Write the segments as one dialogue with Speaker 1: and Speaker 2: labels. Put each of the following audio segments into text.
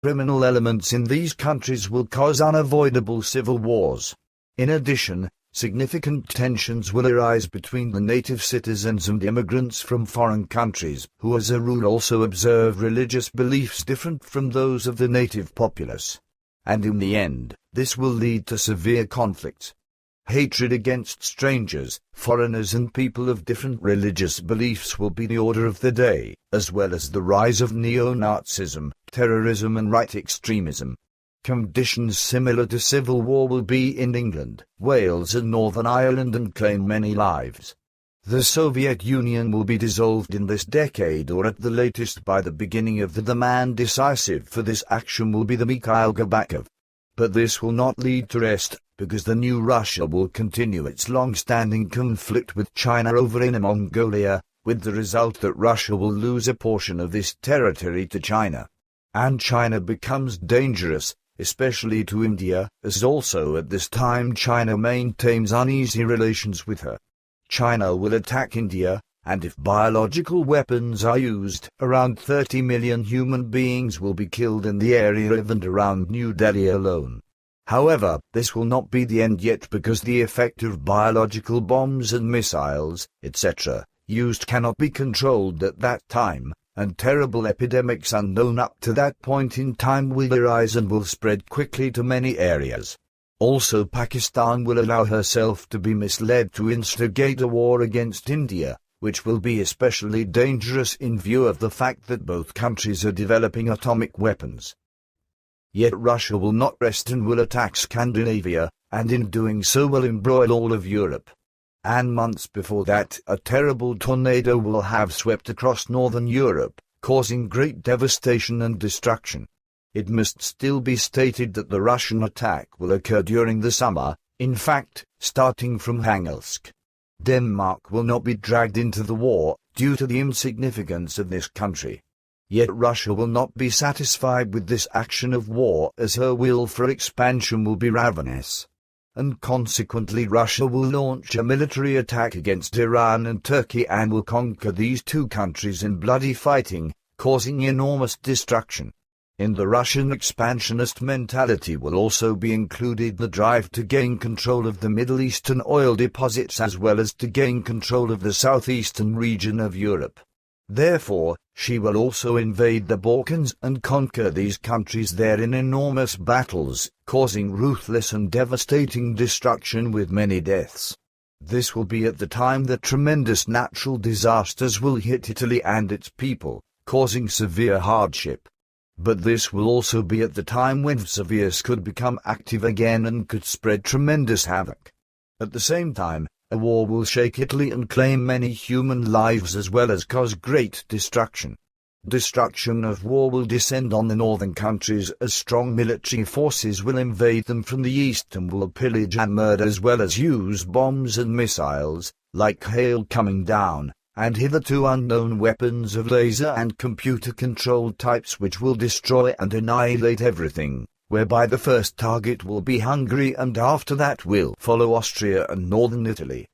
Speaker 1: Criminal elements in these countries will cause unavoidable civil wars. In addition, significant tensions will arise between the native citizens and immigrants from foreign countries, who as a rule also observe religious beliefs different from those of the native populace. And in the end, this will lead to severe conflicts. Hatred against strangers, foreigners and people of different religious beliefs will be the order of the day, as well as the rise of neo-Nazism, terrorism and right extremism. Conditions similar to civil war will be in England, Wales and Northern Ireland and claim many lives. The Soviet Union will be dissolved in this decade or at the latest by the beginning of the man decisive for this action will be the Mikhail Gorbachev. But this will not lead to rest, because the new Russia will continue its long-standing conflict with China over Inner Mongolia, with the result that Russia will lose a portion of this territory to China. And China becomes dangerous, especially to India, as also at this time China maintains uneasy relations with her. China will attack India, and if biological weapons are used, around 30 million human beings will be killed in the area of and around New Delhi alone. However, this will not be the end yet because the effect of biological bombs and missiles, etc., used cannot be controlled at that time, and terrible epidemics unknown up to that point in time will arise and will spread quickly to many areas. Also, Pakistan will allow herself to be misled to instigate a war against India, which will be especially dangerous in view of the fact that both countries are developing atomic weapons. Yet Russia will not rest and will attack Scandinavia, and in doing so will embroil all of Europe. And months before that, a terrible tornado will have swept across northern Europe, causing great devastation and destruction. It must still be stated that the Russian attack will occur during the summer, in fact, starting from Hangelsk. Denmark will not be dragged into the war, due to the insignificance of this country. Yet Russia will not be satisfied with this action of war, as her will for expansion will be ravenous. And consequently Russia will launch a military attack against Iran and Turkey and will conquer these two countries in bloody fighting, causing enormous destruction. In the Russian expansionist mentality will also be included the drive to gain control of the Middle Eastern oil deposits as well as to gain control of the southeastern region of Europe. Therefore, she will also invade the Balkans and conquer these countries there in enormous battles, causing ruthless and devastating destruction with many deaths. This will be at the time that tremendous natural disasters will hit Italy and its people, causing severe hardship. But this will also be at the time when Vesuvius could become active again and could spread tremendous havoc. At the same time, a war will shake Italy and claim many human lives as well as cause great destruction. Destruction of war will descend on the northern countries as strong military forces will invade them from the east and will pillage and murder as well as use bombs and missiles, like hail coming down, and hitherto unknown weapons of laser and computer-controlled types which will destroy and annihilate everything, whereby the first target will be Hungary and after that will follow Austria and northern Italy.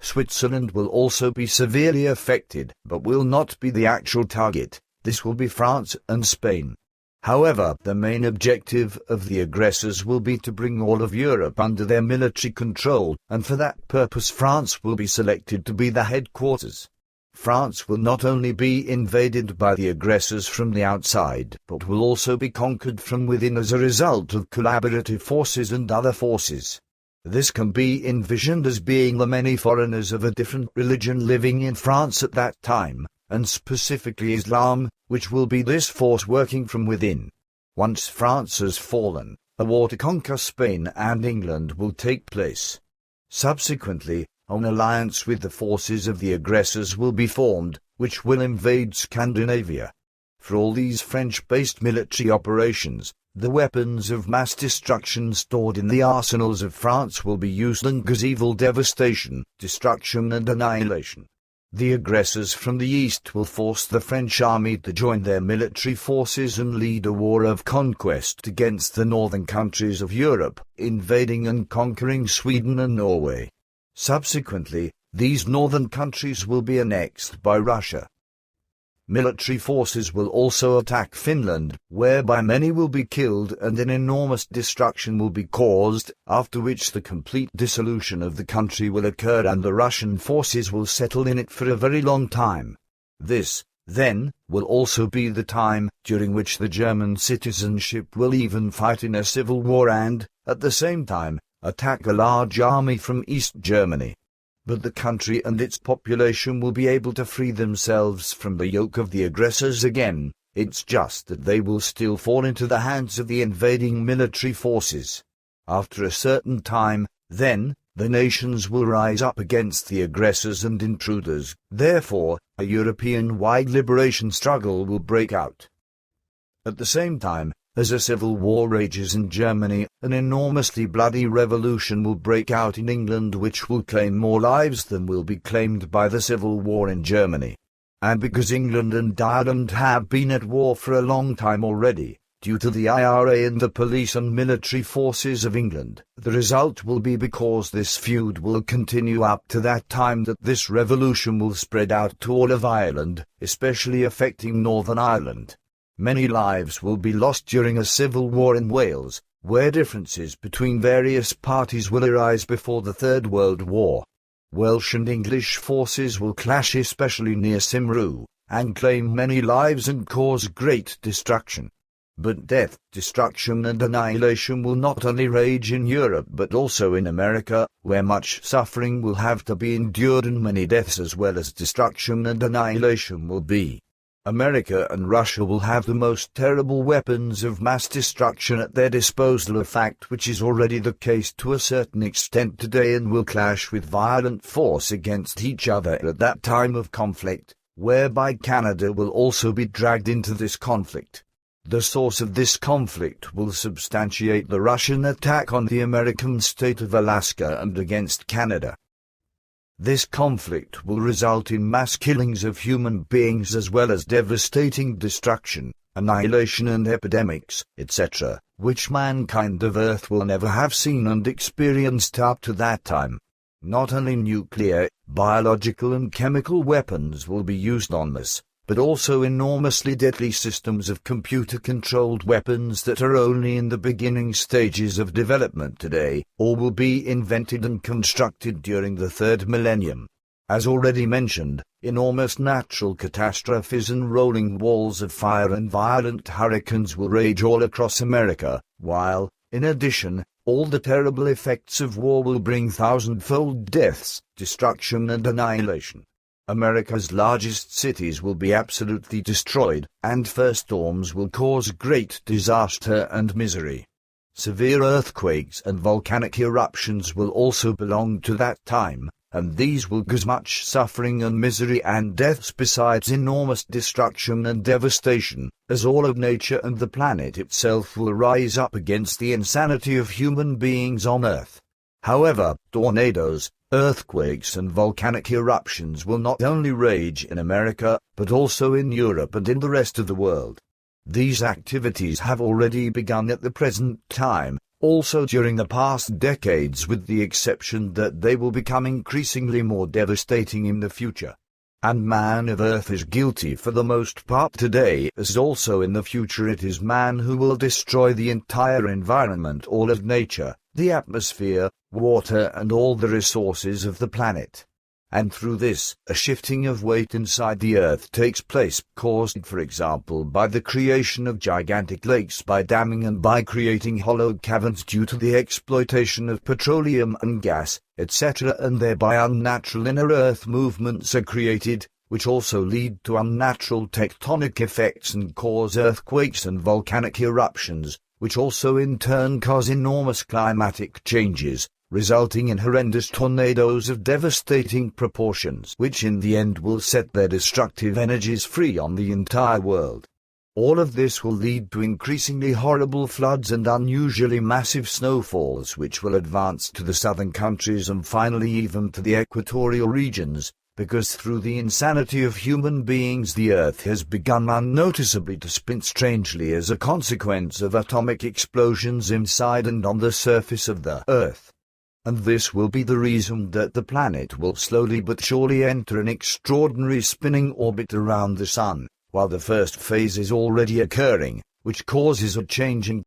Speaker 1: Switzerland will also be severely affected, but will not be the actual target. This will be France and Spain. However, the main objective of the aggressors will be to bring all of Europe under their military control, and for that purpose France will be selected to be the headquarters. France will not only be invaded by the aggressors from the outside, but will also be conquered from within as a result of collaborative forces and other forces. This can be envisioned as being the many foreigners of a different religion living in France at that time, and specifically Islam, which will be this force working from within. Once France has fallen, a war to conquer Spain and England will take place. Subsequently, an alliance with the forces of the aggressors will be formed, which will invade Scandinavia. For all these French-based military operations, the weapons of mass destruction stored in the arsenals of France will be used and cause evil devastation, destruction and annihilation. The aggressors from the east will force the French army to join their military forces and lead a war of conquest against the northern countries of Europe, invading and conquering Sweden and Norway. Subsequently, these northern countries will be annexed by Russia. military forces will also attack Finland, whereby many will be killed and an enormous destruction will be caused, after which the complete dissolution of the country will occur and the Russian forces will settle in it for a very long time. This, then, will also be the time during which the German citizenship will even fight in a civil war and, at the same time, attack a large army from East Germany. But the country and its population will be able to free themselves from the yoke of the aggressors again. It's just that they will still fall into the hands of the invading military forces. After a certain time, then, the nations will rise up against the aggressors and intruders. Therefore, a European-wide liberation struggle will break out. At the same time, as a civil war rages in Germany, an enormously bloody revolution will break out in England which will claim more lives than will be claimed by the civil war in Germany. And because England and Ireland have been at war for a long time already, due to the IRA and the police and military forces of England, the result will be because this feud will continue up to that time that this revolution will spread out to all of Ireland, especially affecting Northern Ireland. Many lives will be lost during a civil war in Wales, where differences between various parties will arise before the Third World War. Welsh and English forces will clash especially near Cymru, and claim many lives and cause great destruction. But death, destruction and annihilation will not only rage in Europe but also in America, where much suffering will have to be endured and many deaths as well as destruction and annihilation will be. America and Russia will have the most terrible weapons of mass destruction at their disposal, a fact which is already the case to a certain extent today, and will clash with violent force against each other at that time of conflict, whereby Canada will also be dragged into this conflict. The source of this conflict will substantiate the Russian attack on the American state of Alaska and against Canada. This conflict will result in mass killings of human beings as well as devastating destruction, annihilation and epidemics, etc., which mankind of Earth will never have seen and experienced up to that time. Not only nuclear, biological and chemical weapons will be used on us, but also enormously deadly systems of computer-controlled weapons that are only in the beginning stages of development today, or will be invented and constructed during the third millennium. As already mentioned, enormous natural catastrophes and rolling walls of fire and violent hurricanes will rage all across America, while, in addition, all the terrible effects of war will bring thousand-fold deaths, destruction and annihilation. America's largest cities will be absolutely destroyed, and first storms will cause great disaster and misery. Severe earthquakes and volcanic eruptions will also belong to that time, and these will cause much suffering and misery and deaths besides enormous destruction and devastation, as all of nature and the planet itself will rise up against the insanity of human beings on Earth. However, tornadoes, earthquakes and volcanic eruptions will not only rage in America, but also in Europe and in the rest of the world. These activities have already begun at the present time, also during the past decades, with the exception that they will become increasingly more devastating in the future. And man of Earth is guilty for the most part today, as also in the future it is man who will destroy the entire environment, all of nature, the atmosphere, water and all the resources of the planet. And through this, a shifting of weight inside the Earth takes place, caused, for example, by the creation of gigantic lakes by damming and by creating hollow caverns due to the exploitation of petroleum and gas, etc., and thereby unnatural inner Earth movements are created, which also lead to unnatural tectonic effects and cause earthquakes and volcanic eruptions, which also in turn cause enormous climatic changes, resulting in horrendous tornadoes of devastating proportions, which in the end will set their destructive energies free on the entire world. All of this will lead to increasingly horrible floods and unusually massive snowfalls, which will advance to the southern countries and finally even to the equatorial regions, because through the insanity of human beings the Earth has begun unnoticeably to spin strangely as a consequence of atomic explosions inside and on the surface of the Earth. And this will be the reason that the planet will slowly but surely enter an extraordinary spinning orbit around the Sun, while the first phase is already occurring, which causes a change in